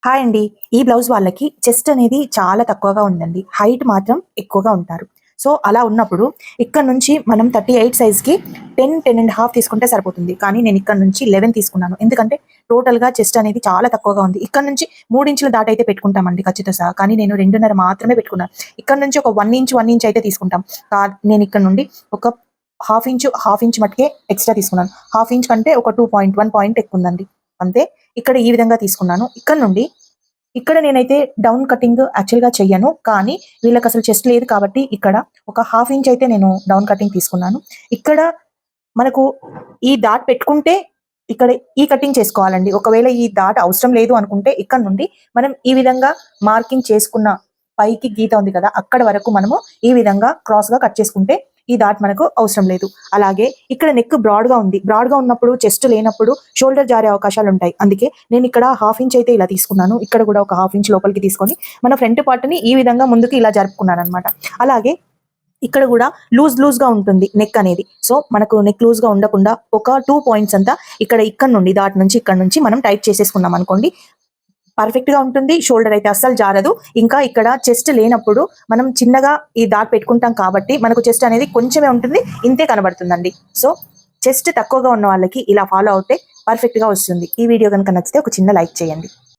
Hi అండి. ఈ blouse వాళ్ళకి చెస్ట్ అనేది చాలా తక్కువగా ఉందండి. హైట్ మాత్రం ఎక్కువగా ఉంటారు. సో, అలా ఉన్నప్పుడు ఇక్కడ నుంచి మనం 38 సైజ్‌కి 10, 10.5 తీసుకుంటే సరిపోతుంది. కానీ నేను ఇక్కడ నుంచి 11 తీసుకున్నాను. ఎందుకంటే టోటల్‌గా చెస్ట్ అనేది చాలా తక్కువగా ఉంది. ఇక్కడ నుంచి 3 ఇంచుల దాటైతే పెట్టుకుంటామండి ఖర్చుతో సహా. కానీ నేను 2.5 మాత్రమే పెట్టుకున్నాను. ఇక్కడ నుంచి ఒక 1 ఇంచ్, 1 ఇంచ్ అయితే తీసుకుంటాం. నేను ఇక్కడ నుండి ఒక హాఫ్ ఇంచ్ మట్టుకే ఎక్స్‌ట్రా తీసుకున్నాను. హాఫ్ ఇంచ్ కంటే ఒక 2.1 పాయింట్ ఎక్కువుందండి. అంతే. ఇక్కడ ఈ విధంగా తీసుకున్నాను. ఇక్కడ నేనైతే డౌన్ కటింగ్ యాక్చువల్‌గా చెయ్యను. కానీ వీళ్ళకసలు చెస్ట్ లేదు కాబట్టి ఇక్కడ ఒక హాఫ్ ఇంచ్ అయితే నేను డౌన్ కటింగ్ తీసుకున్నాను. ఇక్కడ మనకు ఈ డాట్ పెట్టుకుంటే ఇక్కడ ఈ కటింగ్ చేసుకోవాలండి. ఒకవేళ ఈ డాట్ అవసరం లేదు అనుకుంటే ఇక్కడ నుండి మనం ఈ విధంగా మార్కింగ్ చేసుకున్న పైకి గీత ఉంది కదా! అక్కడ వరకు మనము ఈ విధంగా క్రాస్‌గా కట్ చేసుకుంటే ఈ డాట్ మనకు అవసరం లేదు. అలాగే ఇక్కడ నెక్ బ్రాడ్‌గా ఉంది. బ్రాడ్‌గా ఉన్నప్పుడు చెస్ట్ లేనప్పుడు షోల్డర్ జారే అవకాశాలుంటాయి. అందుకే నేనిక్కడ హాఫ్ ఇంచ్ అయితే ఇలా తీసుకున్నాను. ఇక్కడ కూడా ఒక హాఫ్ ఇంచ్ లోపలికి తీసుకొని మన ఫ్రంట్ పార్ట్‌ని ఈ విధంగా ముందుకు ఇలా జరుపుకున్నాననమాట. అలాగే ఇక్కడ కూడా లూజ్‌గా ఉంటుంది నెక్ అనేది. సో, మనకు నెక్ లూజ్‌గా ఉండకుండా ఒక 2 పాయింట్స్ అంతా ఇక్కడ నుండి డాట్ నుంచి ఇక్కడ నుంచి మనం టైట్ చేసేసుకున్నాం అనుకోండి. పర్ఫెక్ట్‌గా ఉంటుంది. షోల్డర్ అయితే అస్సలు జారదు. ఇంకా ఇక్కడ చెస్ట్ లేనప్పుడు మనం చిన్నగా ఈ డాట్ పెట్టుకుంటాం కాబట్టి మనకు చెస్ట్ అనేది కొంచెమే ఉంటుంది. ఇంతే కనబడుతుందండి. సో, చెస్ట్ తక్కువగా ఉన్న వాళ్ళకి ఇలా ఫాలో అవుతే పర్ఫెక్ట్‌గా వస్తుంది. ఈ వీడియో గనుక నచ్చితే ఒక చిన్న లైక్ చేయండి.